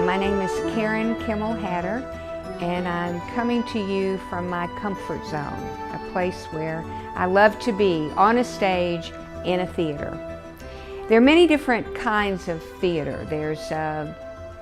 my name is Karen Kimmel-Hatter, and I'm coming to you from my comfort zone, a place where I love to be, on a stage, in a theater. There are many different kinds of theater. There's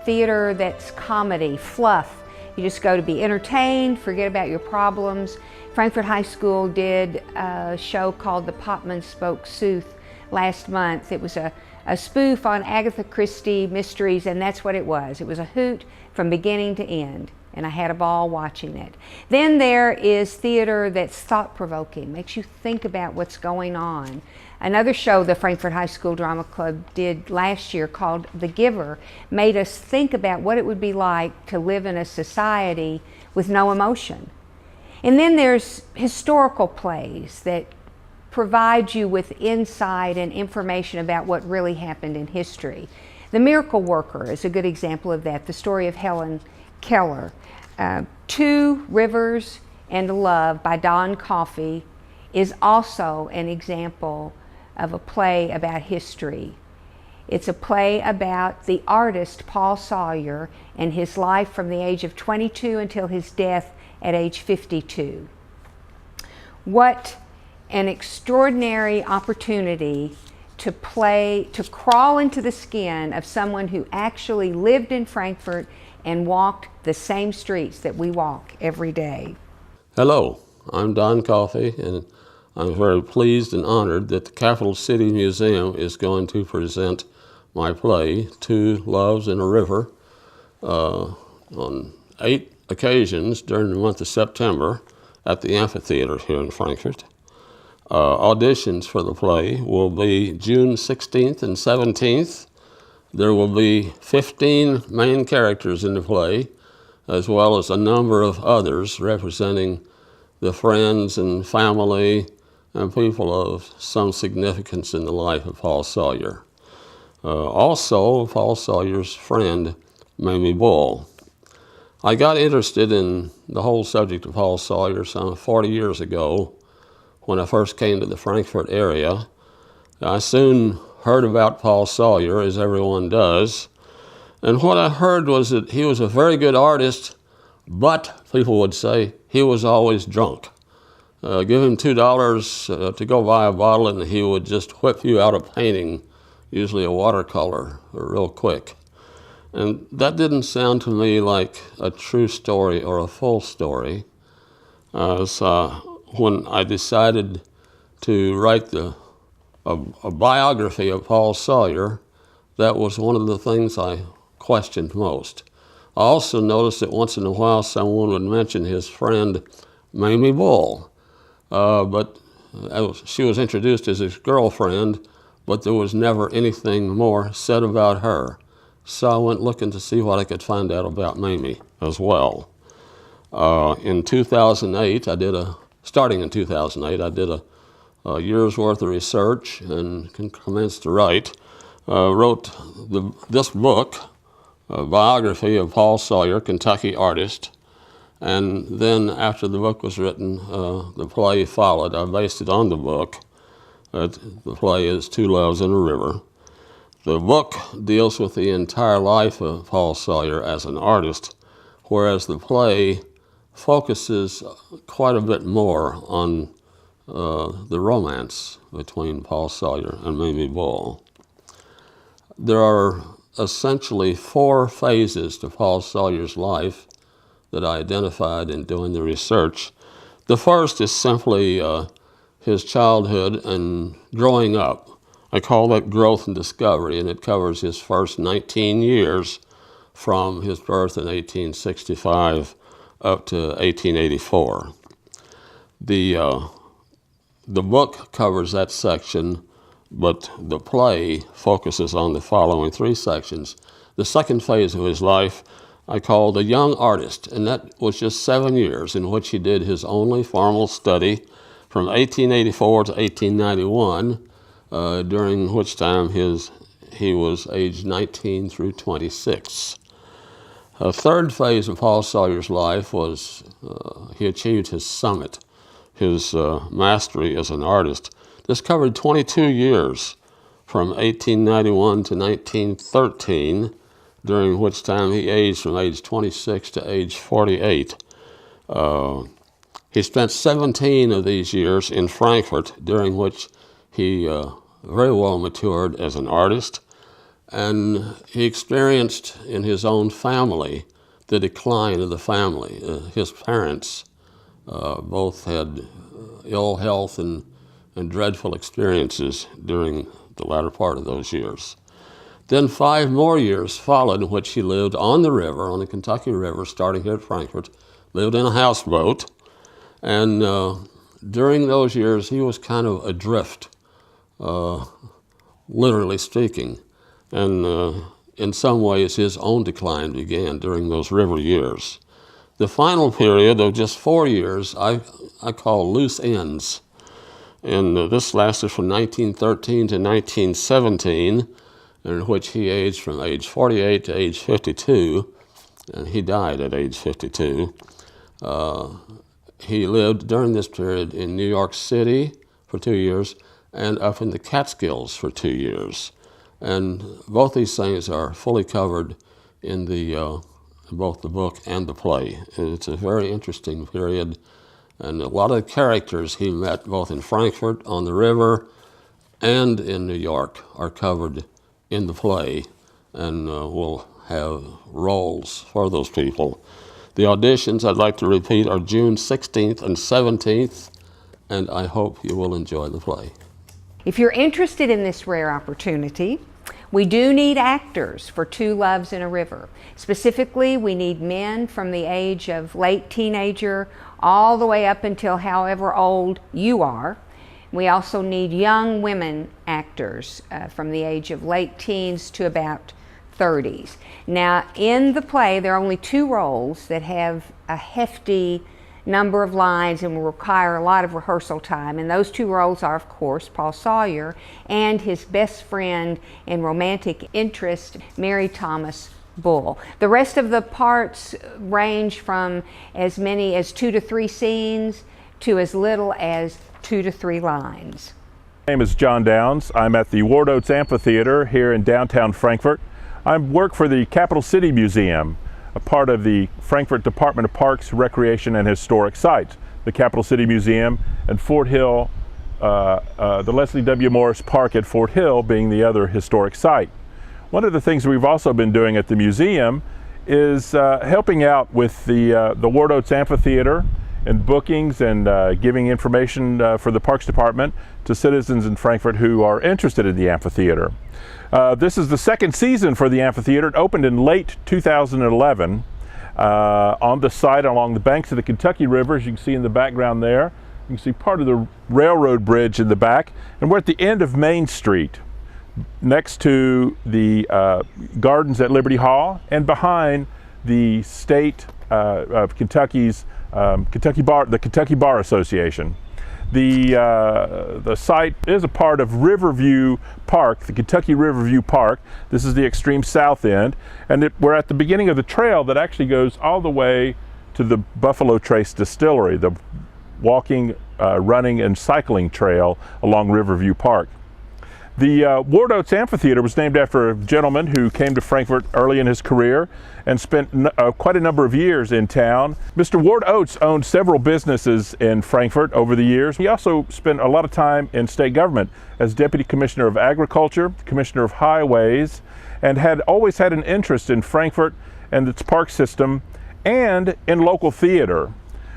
theater that's comedy, fluff. You just go to be entertained, forget about your problems. Frankfort High School did a show called The Potman Spoke Sooth last month. It was a spoof on Agatha Christie mysteries, and that's what it was. It was a hoot from beginning to end, and I had a ball watching it. Then there is theater that's thought-provoking, makes you think about what's going on. Another show the Frankfort High School Drama Club did last year called The Giver made us think about what it would be like to live in a society with no emotion. And then there's historical plays that provide you with insight and information about what really happened in history. The Miracle Worker is a good example of that, the story of Helen Keller. Two Rivers and a Love by Don Coffey is also an example of a play about history. It's a play about the artist Paul Sawyer and his life from the age of 22 until his death at age 52. What an extraordinary opportunity to crawl into the skin of someone who actually lived in Frankfort and walked the same streets that we walk every day. Hello, I'm Don Coffey, and I'm very pleased and honored that the Capital City Museum is going to present my play, Two Loves and a River, on 8 occasions during the month of September at the amphitheater here in Frankfort. Auditions for the play will be June 16th and 17th. There will be 15 main characters in the play, as well as a number of others representing the friends and family and people of some significance in the life of Paul Sawyer. Also, Paul Sawyer's friend, Mamie Bull. I got interested in the whole subject of Paul Sawyer some 40 years ago when I first came to the Frankfort area. I soon heard about Paul Sawyer, as everyone does, and what I heard was that he was a very good artist, but people would say he was always drunk. Give him $2 to go buy a bottle and he would just whip you out a painting, usually a watercolor, real quick. And that didn't sound to me like a true story or a full story. When I decided to write a biography of Paul Sawyer, that was one of the things I questioned most. I also noticed that once in a while someone would mention his friend Mamie Bull, but she was introduced as his girlfriend, but there was never anything more said about her. So I went looking to see what I could find out about Mamie as well. In 2008, starting in 2008, I did a year's worth of research and commenced to write. Wrote this book, a biography of Paul Sawyer, Kentucky artist. And then after the book was written, the play followed. I based it on the book. The play is Two Loves and a River. The book deals with the entire life of Paul Sawyer as an artist, whereas the play focuses quite a bit more on the romance between Paul Sawyer and Mamie Bull. There are essentially 4 phases to Paul Sawyer's life that I identified in doing the research. The first is simply his childhood and growing up. I call that growth and discovery, and it covers his first 19 years from his birth in 1865 up to 1884. The book covers that section, but the play focuses on the following 3 sections. The second phase of his life I called a young artist, and that was just 7 years in which he did his only formal study from 1884 to 1891, during which time he was aged 19 through 26. A third phase of Paul Sawyer's life was he achieved his summit, his mastery as an artist. This covered 22 years, from 1891 to 1913, during which time he aged from age 26 to age 48. He spent 17 of these years in Frankfort, during which he very well matured as an artist, and he experienced in his own family the decline of the family. His parents both had ill health and dreadful experiences during the latter part of those years. Then 5 more years followed in which he lived on the river, on the Kentucky River, starting here at Frankfort, lived in a houseboat, and during those years he was kind of adrift, literally speaking, and in some ways his own decline began during those river years. The final period of just 4 years I call loose ends, and this lasted from 1913 to 1917, in which he aged from age 48 to age 52, and he died at age 52. He lived during this period in New York City for 2 years and up in the Catskills for 2 years. And both these things are fully covered in both the book and the play. It's a very interesting period, and a lot of the characters he met both in Frankfort on the river and in New York are covered in the play, and we'll have roles for those people. The auditions, I'd like to repeat, are June 16th and 17th, and I hope you will enjoy the play. If you're interested in this rare opportunity, we do need actors for Two Loves in a River. Specifically, we need men from the age of late teenager all the way up until however old you are. We also need young women actors from the age of late teens to about 30s. Now, in the play, there are only 2 roles that have a hefty number of lines and will require a lot of rehearsal time. And those 2 roles are, of course, Paul Sawyer and his best friend and romantic interest, Mary Thomas Bull. The rest of the parts range from as many as 2 to 3 scenes to as little as 2 to 3 lines. My name is John Downs. I'm at the Ward Oates Amphitheater here in downtown Frankfort. I work for the Capital City Museum, a part of the Frankfort Department of Parks, Recreation, and Historic Sites. The Capital City Museum and Fort Hill, the Leslie W. Morris Park at Fort Hill being the other historic site. One of the things we've also been doing at the museum is helping out with the Ward Oates Amphitheater and bookings and giving information for the Parks Department to citizens in Frankfort who are interested in the amphitheater. This is the 2nd season for the amphitheater. It opened in late 2011 on the site along the banks of the Kentucky River, as you can see in the background there. You can see part of the railroad bridge in the back, and we're at the end of Main Street, next to the gardens at Liberty Hall and behind the state of Kentucky's the Kentucky Bar Association. The site is a part of Riverview Park, the Kentucky Riverview Park. This is the extreme south end, and we're at the beginning of the trail that actually goes all the way to the Buffalo Trace Distillery, the walking, running, and cycling trail along Riverview Park. The Ward Oates Amphitheater was named after a gentleman who came to Frankfort early in his career and spent quite a number of years in town. Mr. Ward Oates owned several businesses in Frankfort over the years. He also spent a lot of time in state government as Deputy Commissioner of Agriculture, Commissioner of Highways, and had always had an interest in Frankfort and its park system and in local theater.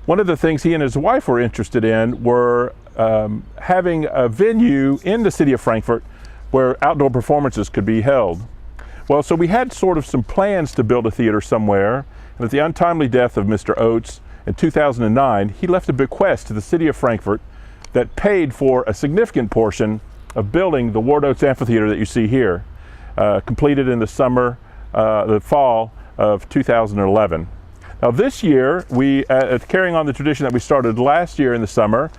One of the things he and his wife were interested in were having a venue in the city of Frankfort where outdoor performances could be held. Well, so we had sort of some plans to build a theater somewhere, and at the untimely death of Mr. Oates in 2009, he left a bequest to the city of Frankfort that paid for a significant portion of building the Ward Oates Amphitheater that you see here, completed in the fall of 2011. Now this year, we, carrying on the tradition that we started last year in the summer,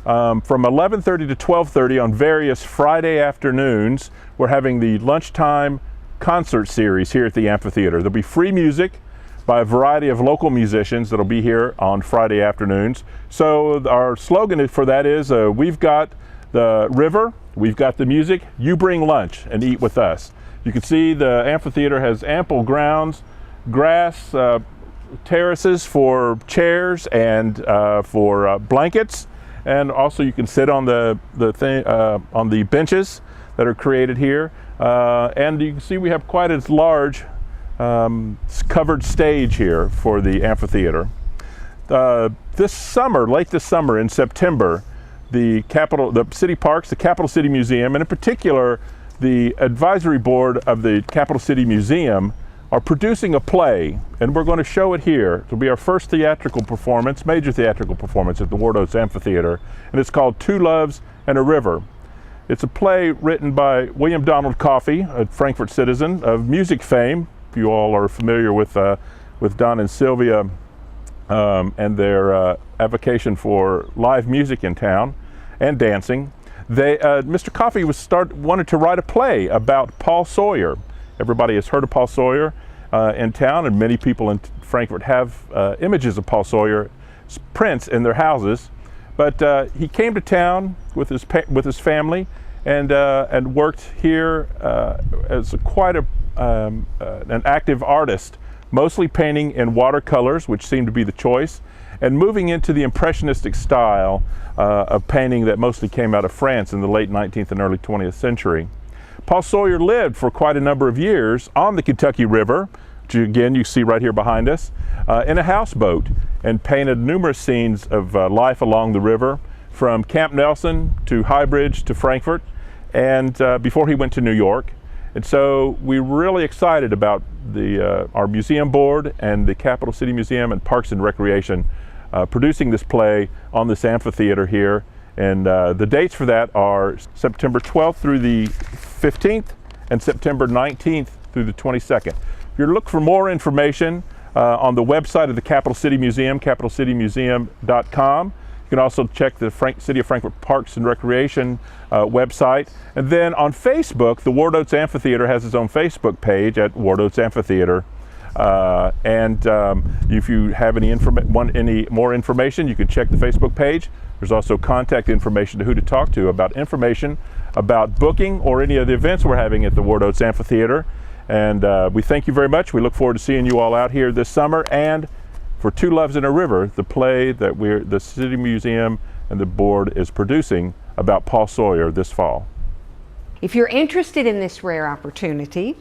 from 11:30 to 12:30 on various Friday afternoons, we're having the lunchtime concert series here at the amphitheater. There'll be free music by a variety of local musicians that'll be here on Friday afternoons. So our slogan for that is, we've got the river, we've got the music, you bring lunch and eat with us. You can see the amphitheater has ample grounds, grass, terraces for chairs and for blankets, and also you can sit on the benches that are created here. And you can see we have quite a large covered stage here for the amphitheater. This summer, late this summer in September, the city parks, the Capital City Museum, and in particular the advisory board of the Capital City Museum are producing a play, and we're going to show it here. It'll be our first theatrical performance, major theatrical performance at the Ward Oates Amphitheater, and it's called Two Loves and a River. It's a play written by William Donald Coffey, a Frankfort citizen of music fame. If you all are familiar with Don and Sylvia and their avocation for live music in town and dancing, Mr. Coffey wanted to write a play about Paul Sawyer. Everybody has heard of Paul Sawyer in town, and many people in Frankfort have images of Paul Sawyer's prints in their houses. But he came to town with his family and worked here as quite an active artist, mostly painting in watercolors, which seemed to be the choice, and moving into the impressionistic style of painting that mostly came out of France in the late 19th and early 20th century. Paul Sawyer lived for quite a number of years on the Kentucky River, which again you see right here behind us, in a houseboat, and painted numerous scenes of life along the river, from Camp Nelson to High Bridge to Frankfort, and before he went to New York. And so we're really excited about our museum board and the Capital City Museum and Parks and Recreation producing this play on this amphitheater here. And the dates for that are September 12th through the 15th and September 19th through the 22nd. If you're looking for more information on the website of the Capital City Museum, capitalcitymuseum.com. You can also check the City of Frankfort Parks and Recreation website. And then on Facebook, the Ward Oates Amphitheater has its own Facebook page at Ward Oates Amphitheater. If you have want any more information, you can check the Facebook page. There's also contact information to who to talk to about information about booking or any of the events we're having at the Ward Oates Amphitheater. And we thank you very much. We look forward to seeing you all out here this summer. And for Two Loves and a River, the play that the City Museum and the board is producing about Paul Sawyer this fall. If you're interested in this rare opportunity,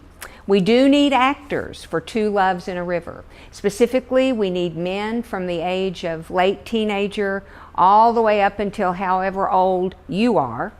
we do need actors for Two Loves and a River. Specifically, we need men from the age of late teenager all the way up until however old you are.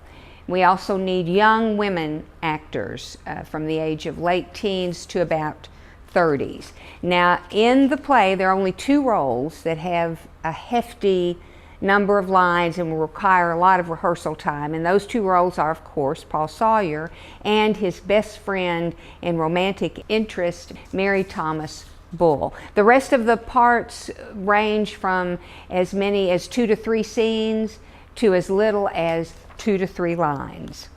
We also need young women actors from the age of late teens to about 30s. Now, in the play, there are only two roles that have a hefty number of lines and will require a lot of rehearsal time. And those two roles are, of course, Paul Sawyer and his best friend and romantic interest, Mary Thomas Bull. The rest of the parts range from as many as 2 to 3 scenes to as little as 2 to 3 lines.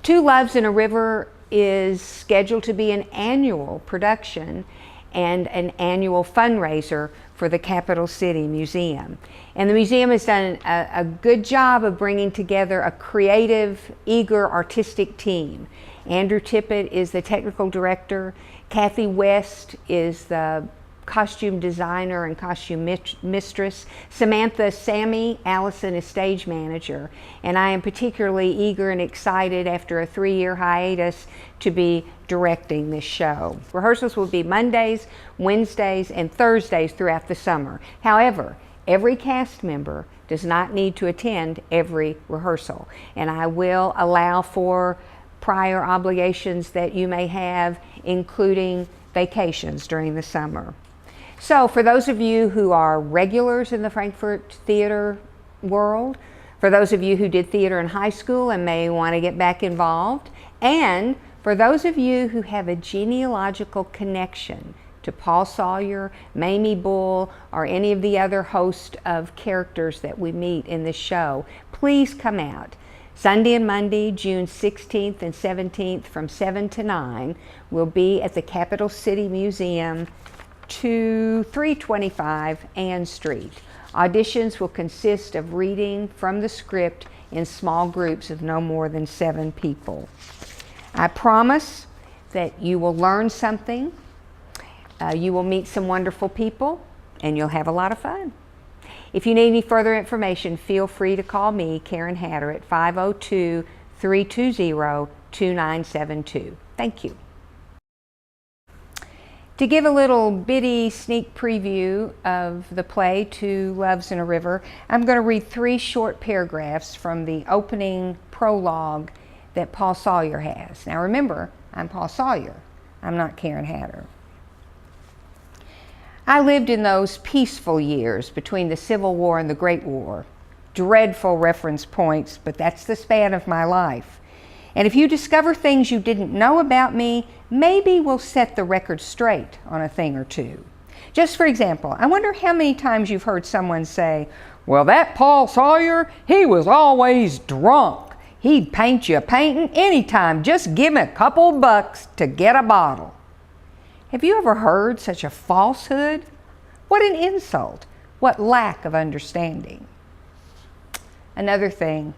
Two Loves and a River is scheduled to be an annual production and an annual fundraiser for the Capital City Museum. And the museum has done a good job of bringing together a creative, eager, artistic team. Andrew Tippett is the technical director. Kathy West is the costume designer and costume mistress. Samantha Sammy Allison is stage manager. And I am particularly eager and excited after a 3-year hiatus to be directing this show. Rehearsals will be Mondays, Wednesdays, and Thursdays throughout the summer. However, every cast member does not need to attend every rehearsal, and I will allow for prior obligations that you may have, including vacations during the summer. So for those of you who are regulars in the Frankfort theater world, for those of you who did theater in high school and may want to get back involved, and for those of you who have a genealogical connection to Paul Sawyer, Mamie Bull, or any of the other host of characters that we meet in this show, please come out. Sunday and Monday, June 16th and 17th from 7 to 9, will be at the Capital City Museum, 325 Ann Street. Auditions will consist of reading from the script in small groups of no more than 7 people. I promise that you will learn something, you will meet some wonderful people, and you'll have a lot of fun. If you need any further information, feel free to call me, Karen Hatter, at 502-320-2972. Thank you. To give a little bitty sneak preview of the play Two Loves in a River, I'm going to read 3 short paragraphs from the opening prologue that Paul Sawyer has. Now remember, I'm Paul Sawyer. I'm not Karen Hatter. I lived in those peaceful years between the Civil War and the Great War. Dreadful reference points, but that's the span of my life. And if you discover things you didn't know about me, maybe we'll set the record straight on a thing or two. Just for example, I wonder how many times you've heard someone say, "Well, that Paul Sawyer, he was always drunk. He'd paint you a painting anytime. Just give him a couple bucks to get a bottle." Have you ever heard such a falsehood? What an insult. What lack of understanding. Another thing,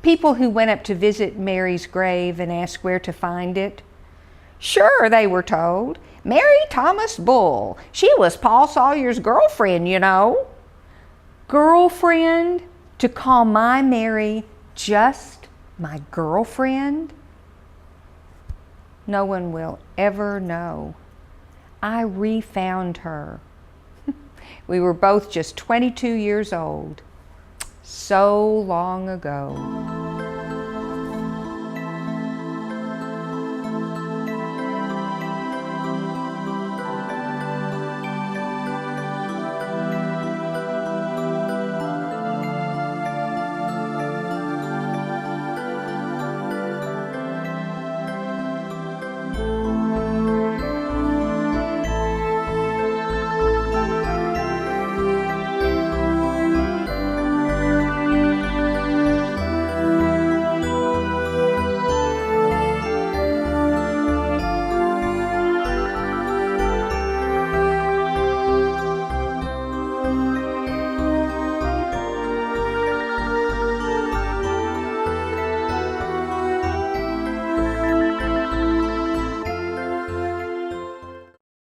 people who went up to visit Mary's grave and asked where to find it. Sure, they were told, Mary Thomas Bull. She was Paul Sawyer's girlfriend, you know. Girlfriend? To call my Mary just my girlfriend? No one will ever know. I refound her. We were both just 22 years old. So long ago.